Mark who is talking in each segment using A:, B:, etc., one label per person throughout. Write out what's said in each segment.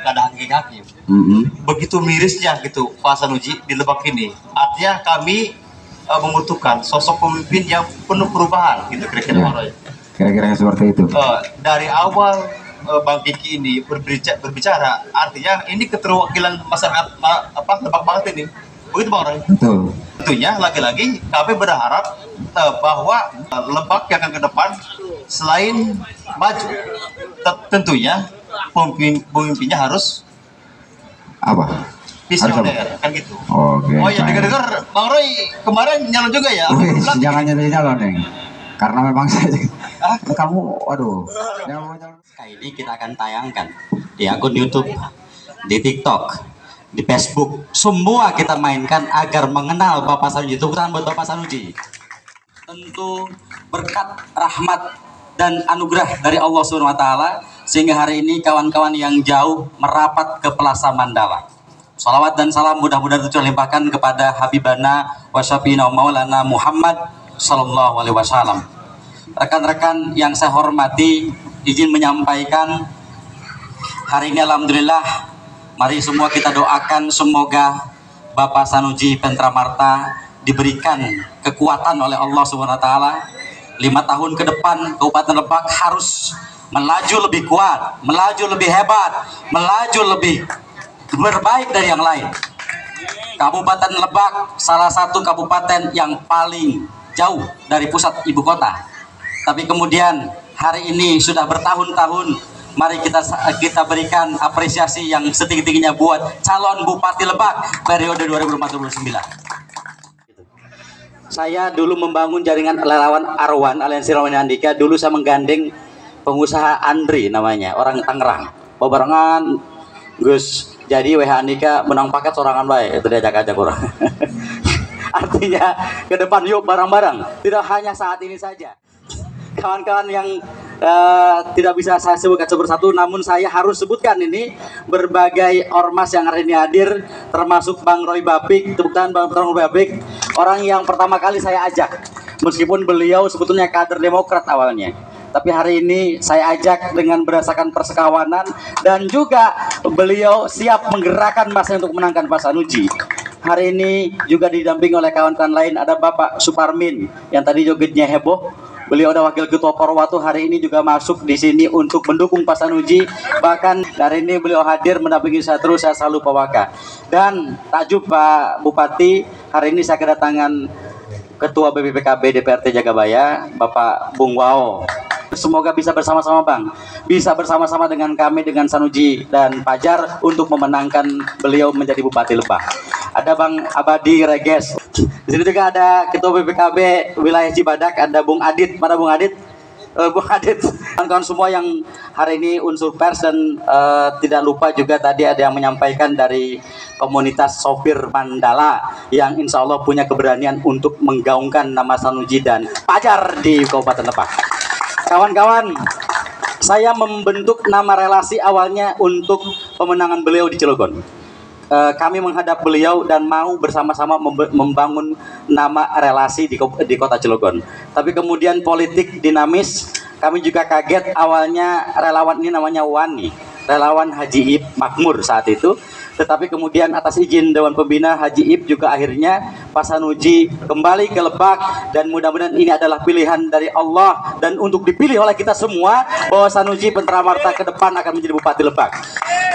A: keadaan hakim. Begitu mirisnya gitu Pak Sanusi di Lebak ini. Artinya kami membutuhkan sosok pemimpin yang penuh perubahan gitu kira-kira.
B: Kira-kira seperti itu.
A: Dari awal Bang Kiki ini berbicara, artinya ini keterwakilan masyarakat Lebak banget ini. Begitu Bang Roy?
B: Betul.
A: Tentunya lagi-lagi kami berharap bahwa Lebak yang akan ke depan selain maju, tentunya pemimpinnya harus
B: apa?
A: visioner kan gitu.
B: Oke.
A: Oh ya, dengar-dengar Bang Roy kemarin nyalon juga ya?
B: Jangan nyalon Neng. Karena memang saya kamu waduh.
C: Kali ini kita akan tayangkan di akun YouTube, di TikTok, di Facebook, semua kita mainkan agar mengenal Bapak Sanusi. Tepuk tangan buat Bapak Sanusi. Tentu berkat rahmat dan anugerah dari Allah SWT sehingga hari ini kawan-kawan yang jauh merapat ke Plaza Mandala. Salawat dan salam mudah-mudahan terlimpahkan kepada Habibana wa Syafiina Maulana Muhammad Sallallahu Alaihi Wasallam. Rekan-rekan yang saya hormati, izin menyampaikan hari ini alhamdulillah, mari semua kita doakan semoga Bapak Sanusi Pentramarta diberikan kekuatan oleh Allah Subhanahu Wa Taala. 5 tahun ke depan Kabupaten Lebak harus melaju lebih kuat, melaju lebih hebat, melaju lebih berbaik dari yang lain. Kabupaten Lebak salah satu kabupaten yang paling jauh dari pusat ibu kota. Tapi kemudian hari ini sudah bertahun-tahun, mari kita berikan apresiasi yang setinggi-tingginya buat calon Bupati Lebak periode 2049. Saya dulu membangun jaringan relawan Arwan, Aliansi Relawan Andika. Dulu saya menggandeng pengusaha Andri namanya, orang Tangerang. Barengan Gus, jadi WH Andika menang paket sorangan baik, itu diajak-ajak orang. Artinya ke depan yuk bareng-bareng, tidak hanya saat ini saja. Kawan-kawan yang tidak bisa saya sebutkan satu persatu, namun saya harus sebutkan ini berbagai ormas yang hari ini hadir, termasuk Bang Roy Bapik. Tepuk tangan Bang Roy Bapik, orang yang pertama kali saya ajak, meskipun beliau sebetulnya kader Demokrat awalnya, tapi hari ini saya ajak dengan berdasarkan persekawanan dan juga beliau siap menggerakkan masa untuk menangkan Pak Sanusi. Hari ini juga didampingi oleh kawan-kawan lain, ada Bapak Suparmin yang tadi jogetnya heboh. Beliau ada Wakil Ketua Porwatu, hari ini juga masuk di sini untuk mendukung Pak Sanusi. Bahkan hari ini beliau hadir mendampingi saya terus, saya selalu Pawaka. Dan takjub Pak Bupati, hari ini saya kedatangan Ketua BPPKB DPRT Jagabaya, Bapak Bung Wao. Semoga bisa bersama-sama Bang, bisa bersama-sama dengan kami, dengan Sanusi dan Pajar untuk memenangkan beliau menjadi Bupati Lebak. Ada Bang Abadi Reges. Di sini juga ada Ketua BPKB wilayah Cibadak, ada Bung Adit. Mana Bung Adit? Bung Adit. Kawan-kawan semua yang hari ini unsur pers dan tidak lupa juga tadi ada yang menyampaikan dari komunitas sopir Mandala yang insya Allah punya keberanian untuk menggaungkan nama Sanusi dan Pajar di Kabupaten Lebak. Kawan-kawan, saya membentuk nama relasi awalnya untuk pemenangan beliau di Cilegon. Kami menghadap beliau dan mau bersama-sama membangun nama relasi di kota Cilegon. Tapi kemudian politik dinamis, kami juga kaget awalnya relawan ini namanya Wani, relawan Haji Ip Makmur saat itu. Tetapi kemudian atas izin Dewan Pembina Haji Ip juga akhirnya Pak Sanusi kembali ke Lebak, dan mudah-mudahan ini adalah pilihan dari Allah dan untuk dipilih oleh kita semua bahwa Sanusi Pentramarta ke depan akan menjadi Bupati Lebak.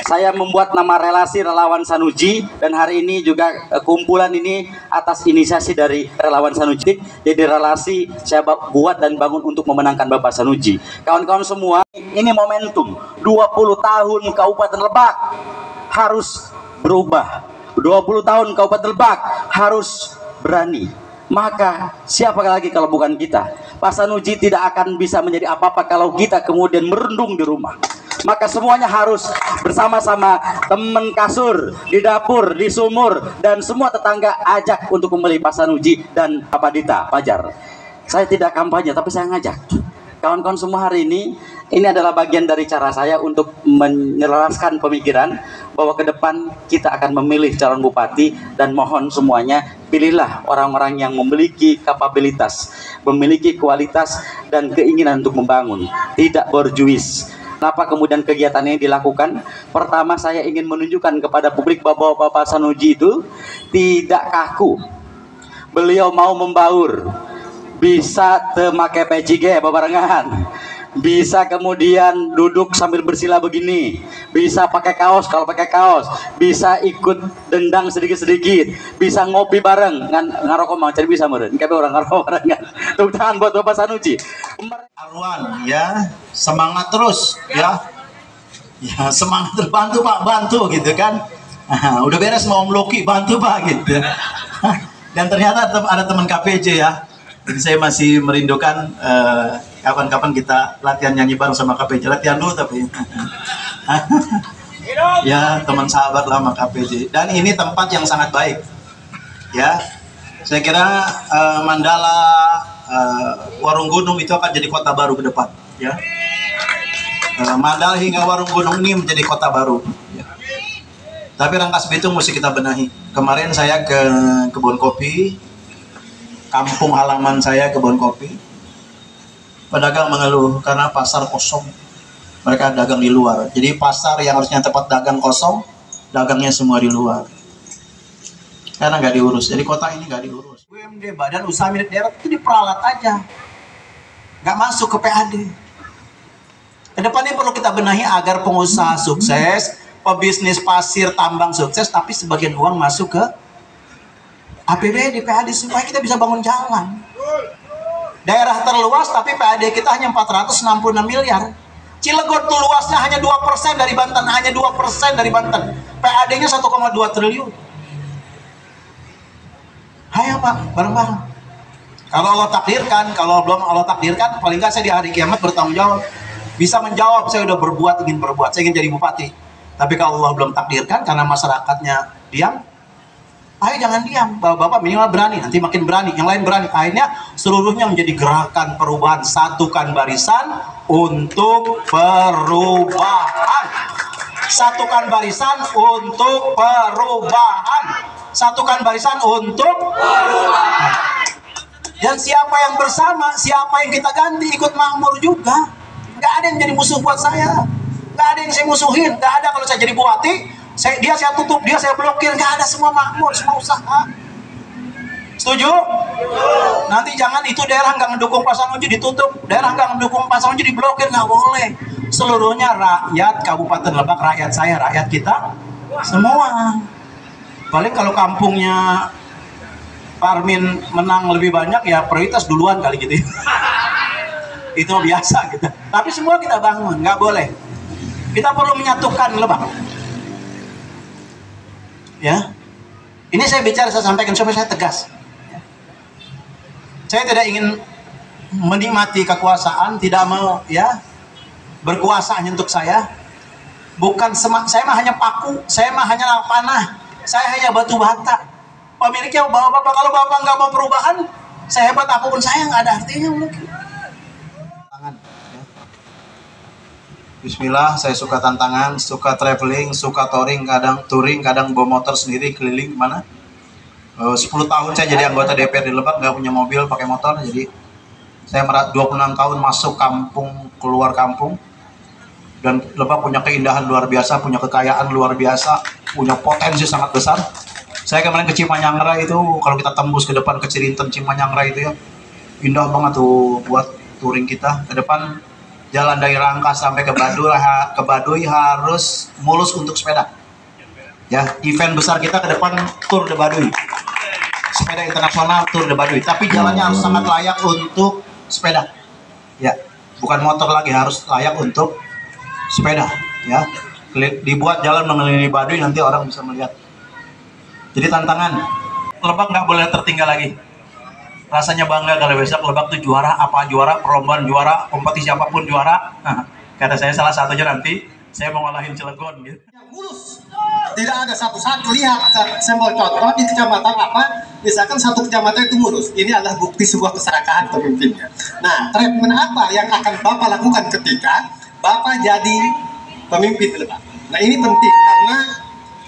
C: Saya membuat nama relasi relawan Sanusi dan hari ini juga kumpulan ini atas inisiasi dari relawan Sanusi. Jadi relasi saya buat dan bangun untuk memenangkan Bapak Sanusi. Kawan-kawan semua, ini momentum 20 tahun Kabupaten Lebak harus berubah. 20 tahun Kabupaten Lebak harus berani. Maka siapa lagi kalau bukan kita? Pak Sanusi tidak akan bisa menjadi apa-apa kalau kita kemudian merendung di rumah. Maka semuanya harus bersama-sama, teman kasur, di dapur, di sumur, dan semua tetangga ajak untuk memilih Pak Sanusi dan Pak Dita, Pajar. Saya tidak kampanye, tapi saya ngajak. Kawan-kawan semua hari ini adalah bagian dari cara saya untuk menyelaraskan pemikiran bahwa ke depan kita akan memilih calon bupati, dan mohon semuanya pilihlah orang-orang yang memiliki kapabilitas, memiliki kualitas dan keinginan untuk membangun, tidak borjuis. Kenapa kemudian kegiatan ini dilakukan? Pertama, saya ingin menunjukkan kepada publik bahwa Bapak Sanuji itu tidak kaku. Beliau mau membaur, bisa memakai peci babarengan, bisa kemudian duduk sambil bersila begini, bisa pakai kaos kalau pakai kaos, bisa ikut dendang sedikit-sedikit, bisa ngopi bareng, ngarokok mang jadi bisa meren, kayak orang ngarokok barengan. Tepuk tangan buat Bapak Sanuji.
D: Arwan, ya semangat terus, ya semangat terus, bantu Pak, bantu gitu kan. Udah beres mau Loki, bantu Pak gitu. Dan ternyata ada teman KPJ ya. Jadi saya masih merindukan kapan-kapan kita latihan nyanyi bareng sama KPJ. Latihan dulu tapi. Ya teman sahabat lama KPJ. Dan ini tempat yang sangat baik. Ya, saya kira Mandala, Warung Gunung itu akan jadi kota baru ke depan. Ya, Mandala hingga Warung Gunung ini menjadi kota baru. Ya. Tapi Rangkas Bitung mesti kita benahi. Kemarin saya ke kebun kopi, kampung halaman saya kebun kopi. Pedagang mengeluh karena pasar kosong. Mereka dagang di luar. Jadi pasar yang harusnya tempat dagang kosong, dagangnya semua di luar. Karena nggak diurus. Jadi kota ini nggak diurus. UMD Badan Usaha Milik Daerah itu diperalat aja. Nggak masuk ke PAD. Kedepannya perlu kita benahi agar pengusaha sukses, pebisnis pasir tambang sukses, tapi sebagian uang masuk ke APBD PAD supaya kita bisa bangun jalan. Daerah terluas tapi PAD kita hanya 466 miliar. Cilegon tuh luasnya hanya 2% dari Banten, hanya 2% dari Banten. PAD-nya 1,2 triliun. Ayo Pak, bareng-bareng. Kalau Allah takdirkan, kalau belum Allah takdirkan, paling nggak saya di hari kiamat bertanggung jawab. Bisa menjawab, saya udah berbuat, ingin berbuat, saya ingin jadi bupati. Tapi kalau Allah belum takdirkan, karena masyarakatnya diam, ayo jangan diam. Bapak minimal berani, nanti makin berani, yang lain berani. Akhirnya seluruhnya menjadi gerakan perubahan, satukan barisan untuk perubahan. Satukan barisan untuk perubahan. Satukan barisan untuk perubahan. Dan siapa yang bersama, siapa yang kita ganti ikut makmur juga. Nggak ada yang jadi musuh buat saya. Nggak ada yang saya musuhin. Nggak ada kalau saya jadi bupati, dia saya tutup, dia saya blokir. Nggak ada, semua makmur, semua usaha. Setuju? Nanti jangan itu daerah nggak mendukung Pak Sanuji ditutup, daerah nggak mendukung Pak Sanuji diblokir, nggak boleh. Seluruhnya rakyat Kabupaten Lebak, rakyat saya, rakyat kita, semua. Paling kalau kampungnya Pak Armin menang lebih banyak ya prioritas duluan kali gitu. Itu biasa gitu. Tapi semua kita bangun, nggak boleh. Kita perlu menyatukan Lebak. Ya, ini saya bicara, saya sampaikan supaya saya tegas. Saya tidak ingin menikmati kekuasaan, tidak mau ya berkuasa hanya untuk saya. Bukan saya mah hanya paku, saya mah hanya panah, saya hanya batu bata. Pemiliknya bapak, kalau bapak nggak mau perubahan, saya hebat apapun saya nggak ada artinya mungkin. Tangan. Ya. Bismillah, saya suka tantangan, suka traveling, suka touring, kadang bawa motor sendiri keliling mana. 10 tahun saya jadi anggota DPR di Lebak, nggak punya mobil, pakai motor. Jadi saya 26 tahun masuk kampung, keluar kampung. Dan Lebak punya keindahan luar biasa, punya kekayaan luar biasa, punya potensi sangat besar. Saya kemarin ke Cimanyangra itu, kalau kita tembus ke depan ke Cirinten Cimanyangra itu ya, indah banget tuh buat touring kita. Ke depan jalan dari Rangkas sampai ke Baduy harus mulus untuk sepeda. Ya, event besar kita ke depan Tour de Baduy. Sepeda internasional Tour de Baduy, tapi jalannya harus sangat layak untuk sepeda. Ya, bukan motor lagi, harus layak untuk sepeda, ya. Dibuat jalan mengelilingi Baduy, nanti orang bisa melihat. Jadi tantangan, Lebak nggak boleh tertinggal lagi. Rasanya bangga kalau besok Lebak tuh juara, apa juara, perlombaan juara, kompetisi apapun juara. Kata saya salah satunya nanti saya mau ngalahin Cilegon gitu.
E: Mulus. Tidak ada satu-satu, lihat saya mau contoh di kecamatan apa, misalkan satu kecamatan itu mulus. Ini adalah bukti sebuah keserakahan pemimpinnya. Nah, treatment apa yang akan Bapak lakukan ketika Bapak jadi pemimpin di Lebak? Nah, ini penting karena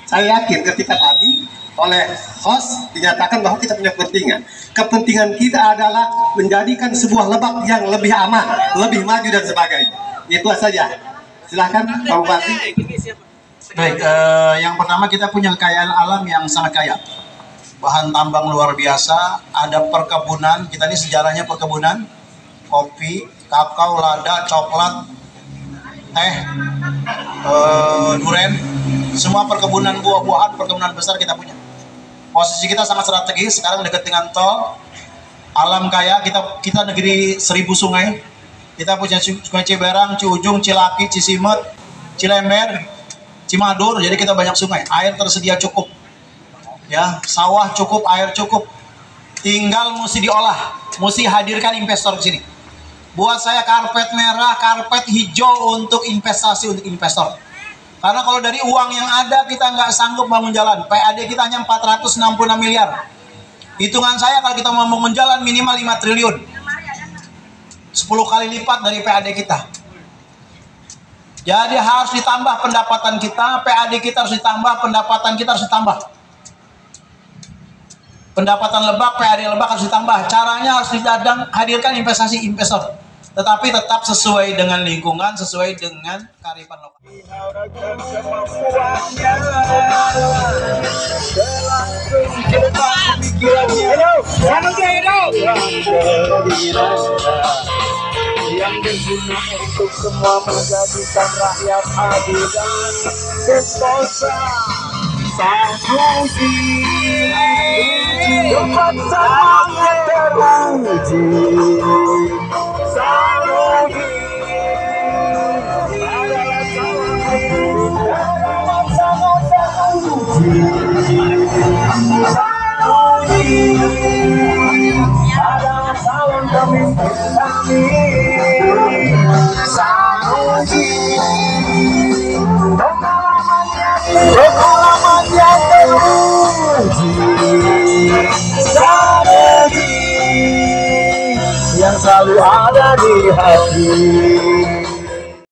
E: saya yakin ketika tadi oleh host dinyatakan bahwa kita punya kepentingan. Kepentingan kita adalah menjadikan sebuah Lebak yang lebih aman, lebih maju dan sebagainya. Itu saja. Silakan Pak Bupati.
D: Baik, yang pertama kita punya kekayaan alam yang sangat kaya. Bahan tambang luar biasa, ada perkebunan, kita ini sejarahnya perkebunan, kopi, kakao, lada, coklat, teh, duren, semua perkebunan buah-buahan, perkebunan besar kita punya. Posisi kita sangat strategis, sekarang dekat dengan tol, alam kaya, kita negeri 1000 sungai, kita punya Sungai Ciberang, Ciujung, Cilaki, Cisimet, Cilember, Cimadur, jadi kita banyak sungai, air tersedia cukup. Ya, sawah cukup, air cukup. Tinggal mesti diolah, mesti hadirkan investor ke sini. Buat saya karpet merah, karpet hijau untuk investasi, untuk investor. Karena kalau dari uang yang ada kita nggak sanggup bangun jalan. PAD kita hanya 466 miliar. Hitungan saya kalau kita mau bangun jalan minimal 5 triliun. 10 kali lipat dari PAD kita. Jadi harus ditambah pendapatan kita, PAD kita harus ditambah, pendapatan kita harus ditambah. Pendapatan Lebak, PAD Lebak harus ditambah. Caranya harus hadirkan investasi investor. Tetapi tetap sesuai dengan lingkungan, sesuai dengan kearifan lokal.
F: Yang berguna untuk semua menjadikan rakyat adil dan sentosa. Sanusi tempat semangat teruji. Sanusi adalah sangat teruji. Sanusi adalah calon pemimpin kami. Sanusi pengalamannya teruji. Sanusi yang selalu ada di hati.